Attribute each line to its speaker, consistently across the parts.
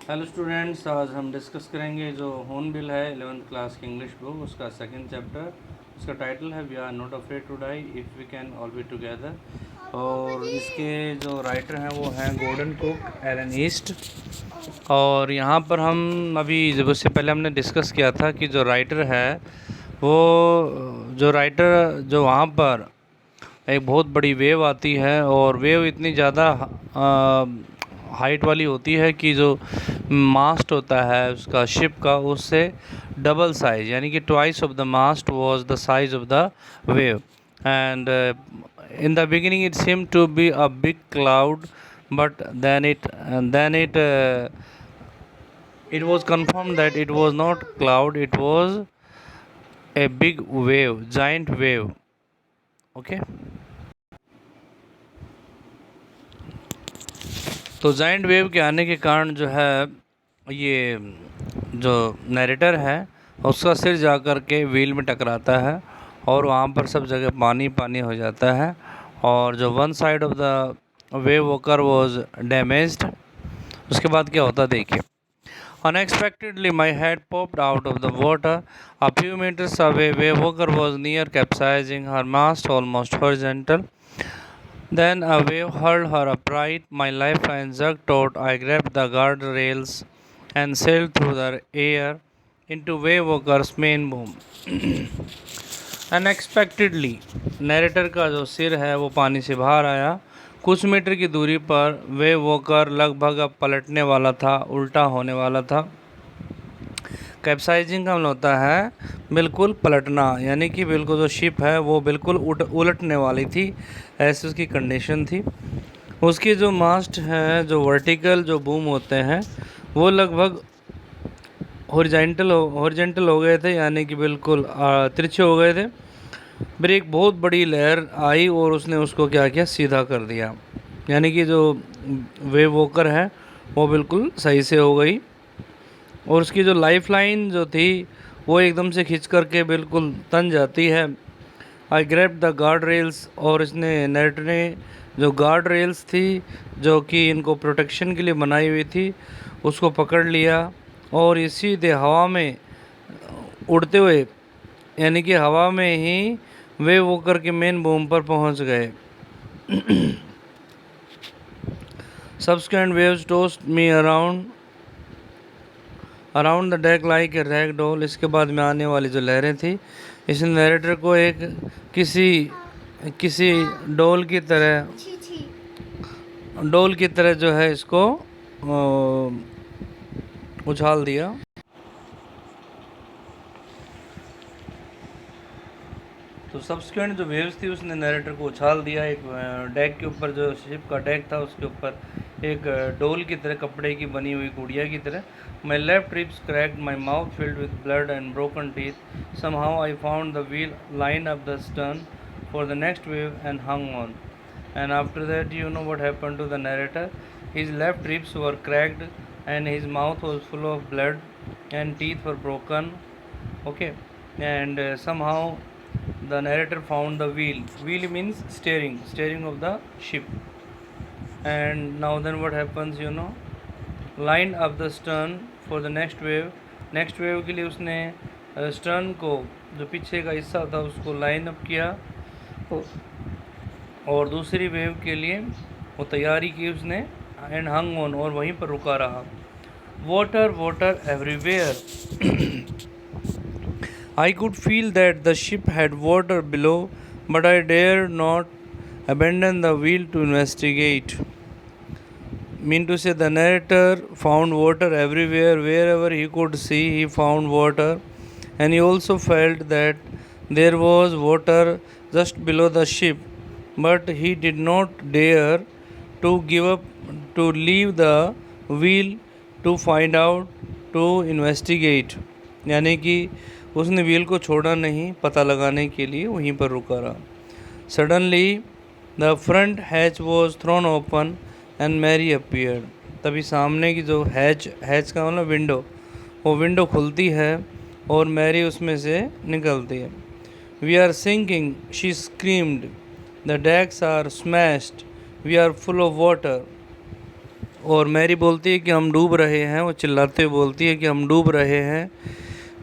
Speaker 1: Hello students, आज हम discuss करेंगे जो हॉर्नबिल है 11th क्लास की इंग्लिश बुक, उसका सेकंड चैप्टर। उसका टाइटल है we are not afraid to die if we can all be together. और इसके जो राइटर हैं वो हैं गॉर्डन कुक, एलन ईस्ट। और यहाँ पर हम अभी जब उससे पहले हमने डिस्कस किया था कि जो राइटर है वो जो वहाँ पर एक बहुत बड़ी वेव आती है और वेव इतनी ज़्यादा हाइट वाली होती है कि जो मास्ट होता है उसका शिप का उससे डबल साइज यानी कि twice of the mast was the size of the wave. And in the beginning it seemed to be a big cloud, but then it was confirmed that it was not cloud, it was a big wave, giant wave. Okay. तो giant wave के आने के कारण जो है ये जो narrator है उसका सिर जा कर के व्हील में टकराता है और वहाँ पर सब जगह पानी पानी हो जाता है। और जो one side of the wave walker was damaged. उसके बाद क्या होता देखिए। Unexpectedly, my head popped out of the water. A few meters away, wave walker was near capsizing, her mast almost horizontal. Then a wave hurled her upright. My lifeline jerked taut. I grabbed the guardrails and sailed through the air into wave walker's main boom. Unexpectedly narrator का जो सिर है वो पानी से बाहर आया। कुछ मीटर की दूरी पर वेव वॉकर लगभग अब पलटने वाला था, उल्टा होने वाला था। कैप्साइजिंग का मतलब होता है बिल्कुल पलटना, यानी कि बिल्कुल जो शिप है वो बिल्कुल उलटने वाली थी, ऐसी उसकी कंडीशन थी। उसकी जो मास्ट है, जो वर्टिकल जो बूम होते हैं वो लगभग हॉरिजेंटल हो गए थे, यानी कि बिल्कुल तिरछे हो गए थे। फिर एक बहुत बड़ी लहर आई और उसने उसको क्या किया, सीधा कर दिया, यानी कि जो वेव वॉकर है वो बिल्कुल सही से हो गई। और उसकी जो लाइफ लाइन जो थी वो एकदम से खींच करके बिल्कुल तन जाती है। आई ग्रैब द गार्ड रेल्स, और इसने नेट ने जो गार्ड रेल्स थी जो कि इनको प्रोटेक्शन के लिए बनाई हुई थी उसको पकड़ लिया और ये सीधे हवा में उड़ते हुए, यानी कि हवा में ही वे वोकर के मेन बूम पर पहुंच गए। Subsequent waves tossed me around the deck like a rag doll. इसके बाद में आने वाली जो लहरें थी इस नैरेटर को एक किसी किसी डोल की तरह जो है इसको उछाल दिया। तो सब्सिक्वेंट जो वेव्स थी उसने नैरेटर को उछाल दिया एक डेक के ऊपर, जो शिप का डेक था उसके ऊपर एक डोल की तरह, कपड़े की बनी हुई गुड़िया की तरह। My left ribs cracked, my mouth filled with blood and broken teeth. Somehow I found the wheel line up the stern for the next wave and hung on. And after that, you know what happened to the narrator. His left ribs were cracked and his mouth was full of blood and teeth were broken. Okay. And somehow the narrator found the wheel means steering of the ship. And now then what happens, you know, line up the stern for the next wave के लिए उसने stern को, जो पीछे का हिस्सा था, उसको लाइन अप किया और दूसरी वेव के लिए वो तैयारी की उसने। एंड हंग ऑन, और वहीं पर रुका रहा। Water water everywhere. I could feel that the ship had water below, but I dared not abandon the wheel to investigate. Mean to say, the narrator found water everywhere. Wherever he could see, he found water, and he also felt that there was water just below the ship, but he did not dare to give up, to leave the wheel, to find out, to investigate. यानी कि उसने wheel को छोड़ा नहीं, पता लगाने के लिए वहीं पर रुका रहा। Suddenly the front hatch was thrown open and Mary appeared. तभी सामने की जो हैच का मतलब विंडो, वो विंडो खुलती है और मैरी उसमें से निकलती है। We are sinking, she screamed, the decks are smashed, we are full of water. और मैरी बोलती है कि हम डूब रहे हैं, वो चिल्लाते हुए बोलती है कि हम डूब रहे हैं।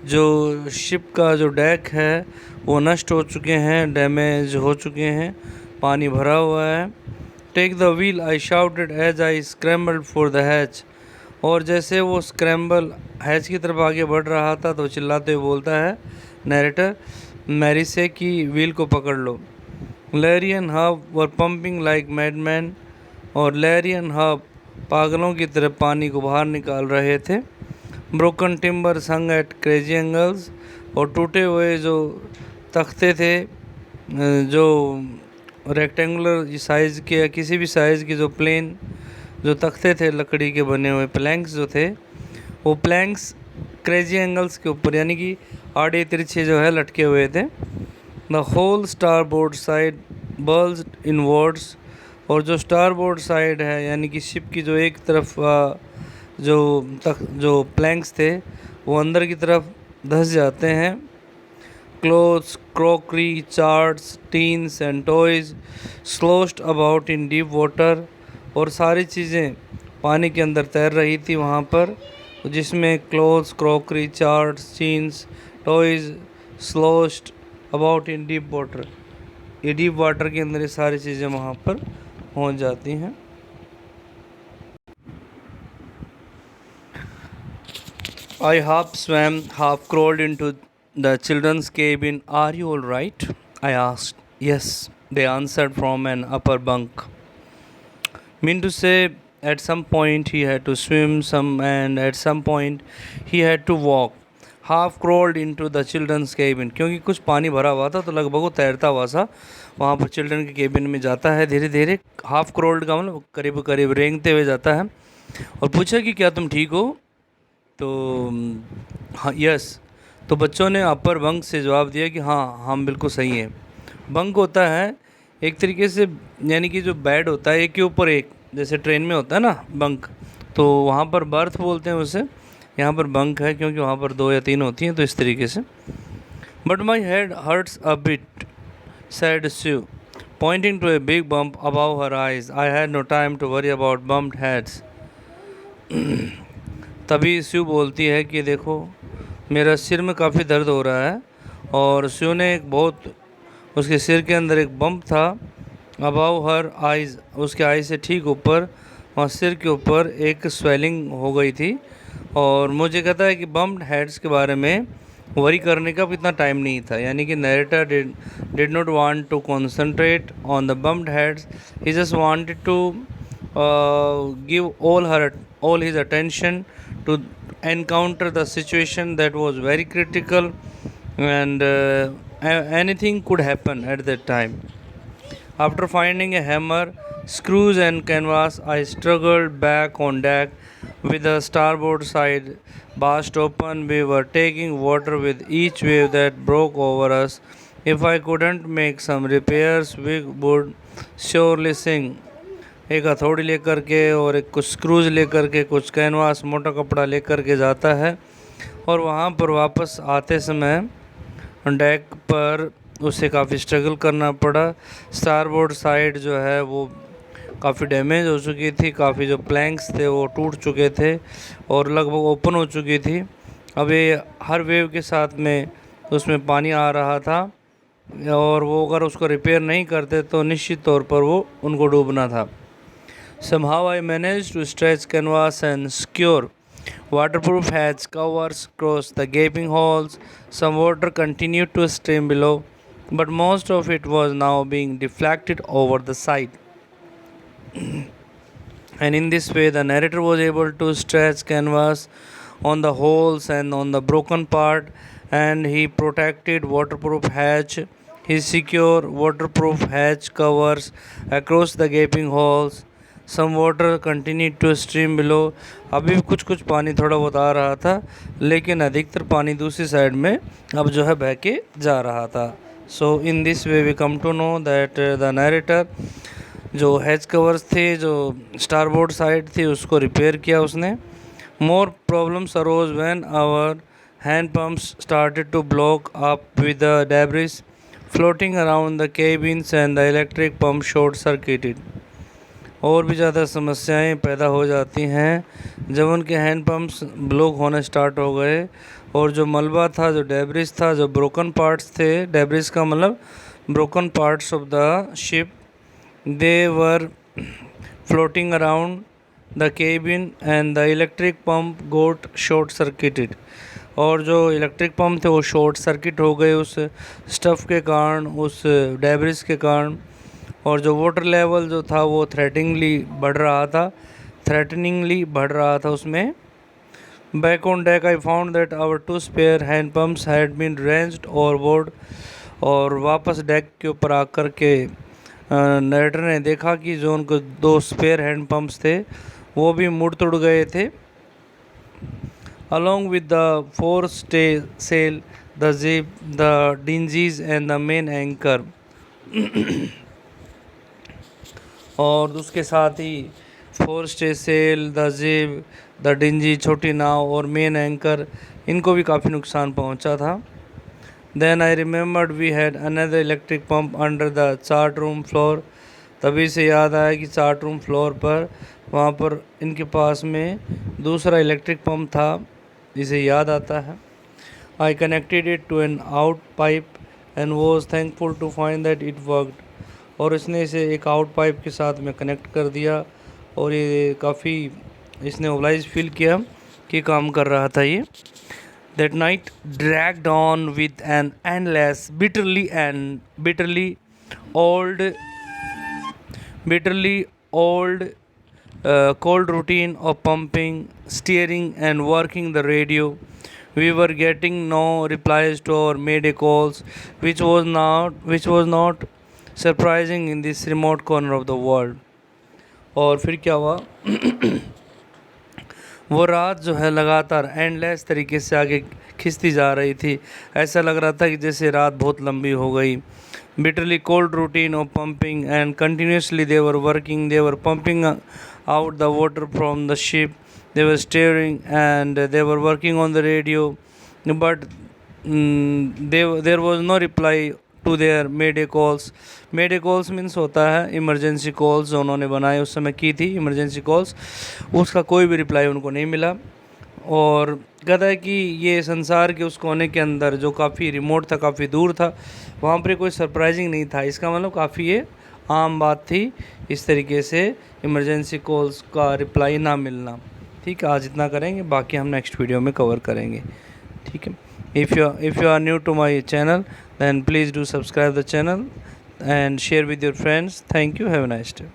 Speaker 1: जो शिप का जो डेक है वो नष्ट हो चुके हैं, डैमेज हो चुके हैं, पानी भरा हुआ है। Take the wheel I shouted as I scrambled for the hatch. और जैसे वो स्क्रैम्बल हैच की तरफ आगे बढ़ रहा था तो चिल्लाते हुए बोलता है नैरेटर मैरी से कि व्हील को पकड़ लो। Larry and Hub were pumping like madmen. और लैरी एंड हब पागलों की तरह पानी को बाहर निकाल रहे थे। Broken timber hung at crazy angles. और टूटे हुए जो तख्ते थे, जो रेक्टेंगुलर साइज़ के या किसी भी साइज़ के जो प्लेन जो तख्ते थे लकड़ी के बने हुए प्लैंक्स जो थे, वो प्लैंक्स क्रेजी एंगल्स के ऊपर यानी कि आड़े तिरछे जो है लटके हुए थे। The whole starboard side bulged inwards. और जो स्टार बोर्ड साइड है यानी कि शिप की जो एक तरफ जो प्लैंक्स थे वो अंदर की तरफ धंस जाते हैं। Clothes, crockery, charts, tins and toys sloshed about in deep water. और सारी चीज़ें पानी के अंदर तैर रही थी वहाँ पर, जिसमें clothes, crockery, charts, tins, toys sloshed about in deep water. ये डीप वाटर के अंदर ये सारी चीज़ें वहाँ पर पहुँच जाती हैं। I half swam, half crawled into the children's cabin. Are you all right? I asked. Yes, they answered from an upper bunk. Mean to say, at some point he had to swim, and at some point he had to walk. Half crawled into the children's cabin. क्योंकि कुछ पानी भरा हुआ था तो लगभग वो तैरता हुआ सा वहाँ पर चिल्ड्रन के केबिन में जाता है धीरे धीरे। हाफ क्रोल्ड का मतलब करीब करीब रेंगते हुए जाता है और पूछा कि क्या तुम ठीक हो? तो हाँ, यस। तो बच्चों ने अपर बंक से जवाब दिया कि हाँ हम बिल्कुल सही हैं। बंक होता है एक तरीके से यानी कि जो बेड होता है एक के ऊपर एक, जैसे ट्रेन में होता है ना बंक, तो वहाँ पर बर्थ बोलते हैं उसे, यहाँ पर बंक है क्योंकि वहाँ पर 2 या 3 होती हैं, तो इस तरीके से। But my head hurts a bit said Sue, pointing to a big bump above her eyes. I had no time to worry about bumped heads. तभी स्यू बोलती है कि देखो मेरा सिर में काफ़ी दर्द हो रहा है। और स्यू ने एक बहुत उसके सिर के अंदर एक बम्प था अबाव हर आइज़, उसके आई से ठीक ऊपर और सिर के ऊपर एक स्वेलिंग हो गई थी। और मुझे कहता है कि बम्प्ड हेड्स के बारे में वरी करने का भी इतना टाइम नहीं था, यानी कि narrator did not want to concentrate on the bumped heads, he just wanted to give all his attention to encounter the situation that was very critical, and anything could happen at that time. After finding a hammer, screws and canvas, I struggled back on deck with the starboard side burst open. We were taking water with each wave that broke over us. If I couldn't make some repairs, we would surely sink. एक हथौड़ी लेकर के और एक कुछ screws लेकर के कुछ कैनवास मोटा कपड़ा लेकर के जाता है और वहाँ पर वापस आते समय डेक पर उसे काफ़ी स्ट्रगल करना पड़ा। स्टारबोर्ड साइड जो है वो काफ़ी डैमेज हो चुकी थी, काफ़ी जो प्लैंक्स थे वो टूट चुके थे और लगभग ओपन हो चुकी थी। अब ये हर वेव के साथ में उसमें पानी आ रहा था और वो अगर उसको रिपेयर नहीं करते तो निश्चित तौर पर वो उनको डूबना था। Somehow I managed to stretch canvas and secure waterproof hatch covers across the gaping holes. Some water continued to stream below, but most of it was now being deflected over the side. And in this way, the narrator was able to stretch canvas on the holes and on the broken part, and he protected waterproof hatch. He secured waterproof hatch covers across the gaping holes. Some water continue to stream below. अभी भी कुछ कुछ पानी थोड़ा बहुत आ रहा था लेकिन अधिकतर पानी दूसरी साइड में अब जो है बह के जा रहा था। So in this way we come to know that the narrator जो हैच कवर्स थे जो स्टारबोर्ड साइड थी उसको रिपेयर किया उसने। More problems arose when our hand pumps started to block up with the debris floating around the cabins and the electric pump short circuited. और भी ज़्यादा समस्याएं पैदा हो जाती हैं जब उनके हैंड पंप्स ब्लॉक होने स्टार्ट हो गए और जो मलबा था, जो डेब्रिस था, जो ब्रोकन पार्ट्स थे, डेब्रिस का मतलब broken parts of the ship, they were floating around the cabin and the electric pump got short circuited. और जो इलेक्ट्रिक पंप थे वो शॉर्ट सर्किट हो गए उस स्टफ़ के कारण, उस डेब्रिस के कारण। और जो वाटर लेवल जो था वो थ्रेटनिंगली बढ़ रहा था उसमें। Back on deck I found that our 2 spare hand pumps had been wrenched overboard. और वापस डेक के ऊपर आकर के नरेटर ने देखा कि जो उनको 2 स्पेयर हैंड पम्प्स थे वो भी मुड़ तुड़ गए थे। Along with the foresail, the jib, the dinghies and the main anchor। और उसके साथ ही फोरस्टेसेल, द जिब, द डिंजी छोटी नाव और मेन एंकर, इनको भी काफ़ी नुकसान पहुंचा था। Then I remembered we had another electric pump under the chart room floor. तभी से याद आया कि चार्ट रूम फ्लोर पर वहाँ पर इनके पास में दूसरा इलेक्ट्रिक पंप था, इसे याद आता है। I connected it to an out pipe and was thankful to find that it worked. और इसने इसे एक आउट पाइप के साथ में कनेक्ट कर दिया और ये काफ़ी इसने ओबलाइज फील किया कि काम कर रहा था ये। That night dragged on with an endless bitterly old cold routine of pumping, steering and working the radio. We were getting no replies to our mayday calls, which was not surprising in this remote corner of the world। और फिर क्या हुआ वो रात जो है लगातार endless तरीके से आगे खिंचती जा रही थी। ऐसा लग रहा था कि जैसे रात बहुत लंबी हो गई। Bitterly cold routine of pumping and continuously they were working, they were pumping out the water from the ship, they were steering and they were working on the radio, but there was no reply to their mayday calls। mayday calls means होता है emergency calls जो उन्होंने बनाए उस समय की थी emergency calls, उसका कोई भी रिप्लाई उनको नहीं मिला। और कहता है कि ये संसार के उस कोने के अंदर जो काफ़ी रिमोट था, काफ़ी दूर था, वहाँ पर कोई सरप्राइजिंग नहीं था। इसका मतलब काफ़ी ये आम बात थी इस तरीके से इमरजेंसी कॉल्स का रिप्लाई ना मिलना। ठीक है, आज इतना करेंगे, बाकी हम नेक्स्ट वीडियो में कवर करेंगे। ठीक है, if you are new to my channel then please do subscribe the channel and share with your friends। Thank you, have a nice day।